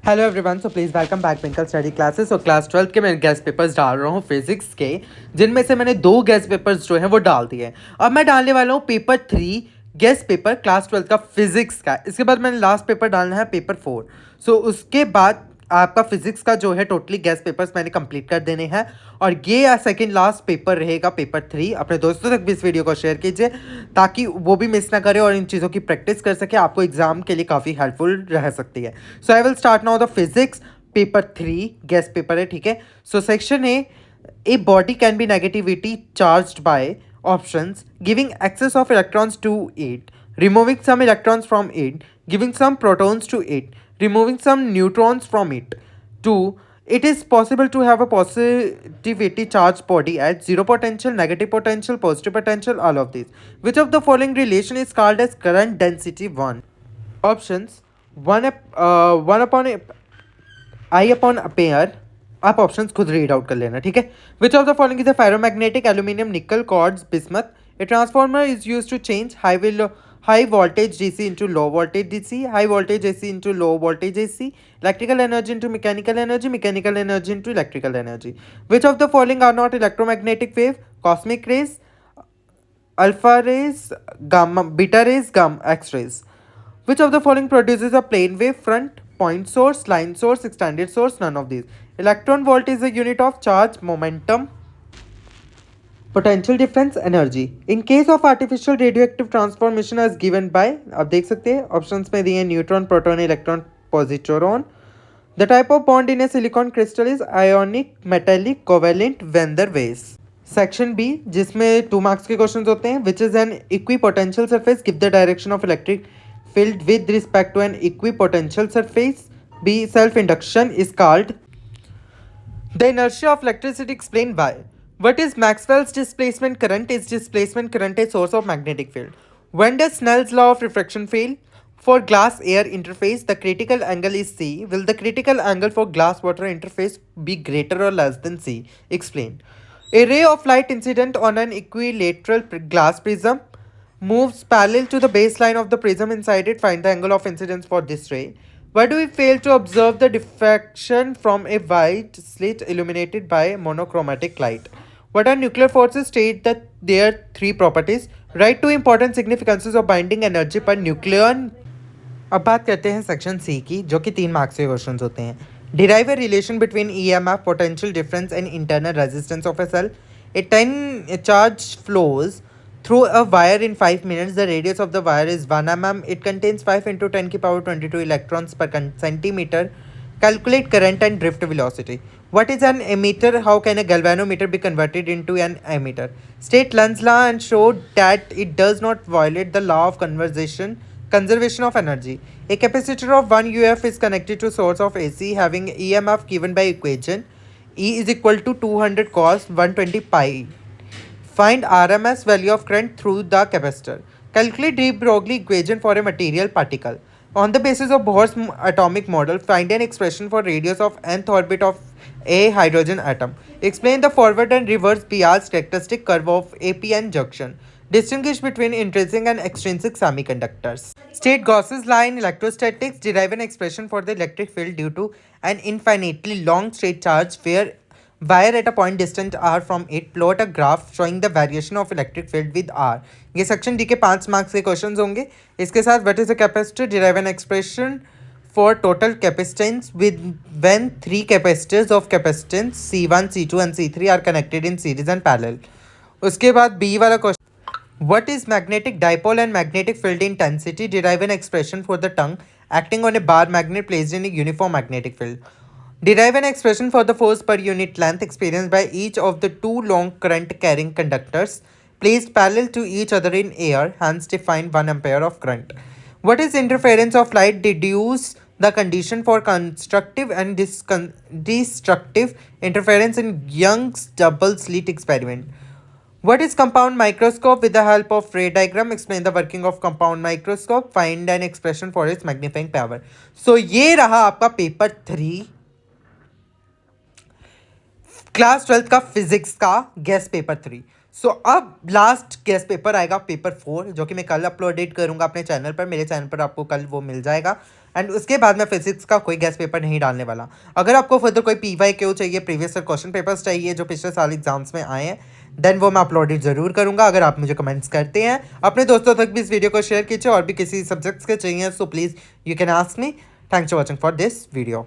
Hello everyone, so please welcome back twinkle study classes. और class 12 के मैं guest papers डाल रहा हूँ फिजिक्स के, जिनमें से मैंने 2 गेस्ट पेपर्स जो हैं वो डाल दिए हैं। अब मैं डालने वाला हूँ पेपर 3 गेस्ट पेपर क्लास 12 का फिजिक्स का। इसके बाद मैंने लास्ट पेपर डालना है पेपर 4। सो उसके बाद आपका फिजिक्स का जो है टोटली गेस्ट पेपर्स मैंने कंप्लीट कर देने हैं। और ये सेकंड लास्ट पेपर रहेगा पेपर 3। अपने दोस्तों तक भी इस वीडियो को शेयर कीजिए ताकि वो भी मिस ना करे और इन चीज़ों की प्रैक्टिस कर सके। आपको एग्जाम के लिए काफ़ी हेल्पफुल रह सकती है। So I will start now the physics paper 3 guest paper है, ठीक है। So section A body can be negativity charged by options giving access of electrons to it, removing some electrons from it, giving some protons to it, removing some neutrons from it. 2. It is possible to have a positivity charged body at zero potential, negative potential, positive potential, all of these. Which of the following relation is called as current density 1? Options 1 upon I upon a pair. आप options खुद read out कर लेना, ठीक है। Which of the following is a ferromagnetic aluminium nickel cords bismuth. A transformer is use to change high voltage DC into low voltage DC, high voltage AC into low voltage AC, electrical energy into mechanical energy, mechanical energy into electrical energy. Which of the following are not electromagnetic wave? Cosmic rays, alpha rays, gamma, beta rays, gamma, X rays. Which of the following produces a plane wave front, point source, line source, extended source? None of these. Electron volt is a unit of charge, momentum, potential difference, energy. In case of artificial radioactive transformation as given by, आप देख सकते हैं options में दिए neutron, proton, electron, positron. The type of bond in a silicon crystal is ionic, metallic, covalent, van der Waals. Section B, जिसमें 2 marks के questions होते हैं. Which is an equipotential surface? Give the direction of electric field with respect to an equipotential surface. B, self induction is called the inertia of electricity. Explained by. What is Maxwell's displacement current? Is displacement current a source of magnetic field? When does Snell's law of refraction fail? For glass air interface, the critical angle is C. Will the critical angle for glass water interface be greater or less than C? Explain. A ray of light incident on an equilateral glass prism moves parallel to the baseline of the prism inside it. Find the angle of incidence for this ray. Why do we fail to observe the diffraction from a white slit illuminated by monochromatic light? What are nuclear forces? State that their 3 properties. Write 2 important significances of binding energy per nucleon. अब बात करते हैं section C की, जो कि 3 marks के question होते हैं. Derive a relation between EMF, potential difference and internal resistance of a cell. A 10 charge flows through a wire in 5 minutes. The radius of the wire is 1 mm. It contains 5 into 10 की power 22 electrons per centimeter. Calculate current and drift velocity. What is an ammeter? How can a galvanometer be converted into an ammeter? State Lenz's law and show that it does not violate the law of conservation of energy. A capacitor of 1 UF is connected to source of AC having EMF given by equation E is equal to 200 cos 120 pi. Find RMS value of current through the capacitor. Calculate de Broglie equation for a material particle. On the basis of Bohr's atomic model, find an expression for radius of nth orbit of a hydrogen atom. Explain the forward and reverse Biot's characteristic curve of APN junction. Distinguish between intrinsic and extrinsic semiconductors. State Gauss's law in electrostatics. Derive an expression for the electric field due to an infinitely long straight charge where wire at a point distant r from it. Plot a graph showing the variation of electric field with r. ये section D के 5 marks के questions होंगे. इसके साथ what is a capacitor? Derive an expression for total capacitance with when 3 capacitors of capacitance C1, C2 and C3 are connected in series and parallel. उसके बाद B वाला question, what is magnetic dipole and magnetic field intensity? Derive an expression for the torque acting on a bar magnet placed in a uniform magnetic field. Derive an expression for the force per unit length experienced by each of the 2 long current carrying conductors placed parallel to each other in air. Hence define 1 ampere of current. What is interference of light? Deduce the condition for constructive and destructive interference in Young's double slit experiment. What is compound microscope? With the help of ray diagram, explain the working of compound microscope. Find an expression for its magnifying power. So ये रहा आपका paper 3 class 12 का physics का guest paper 3. सो अब last guest paper आएगा paper 4, जो कि मैं कल अपलोडेट करूंगा अपने चैनल पर. मेरे चैनल पर आपको कल वो मिल जाएगा. एंड उसके बाद मैं फिजिक्स का कोई गेस्ट पेपर नहीं डालने वाला। अगर आपको फर्दर कोई PYQ चाहिए, प्रीवियस ईयर क्वेश्चन पेपर्स चाहिए जो पिछले साल एग्जाम्स में आए हैं, देन वो मैं अपलोडेड ज़रूर करूँगा अगर आप मुझे कमेंट्स करते हैं। अपने दोस्तों तक भी इस वीडियो को शेयर कीजिए और भी किसी सब्जेक्ट्स के चाहिए so please you can ask me. Thanks for watching for this video.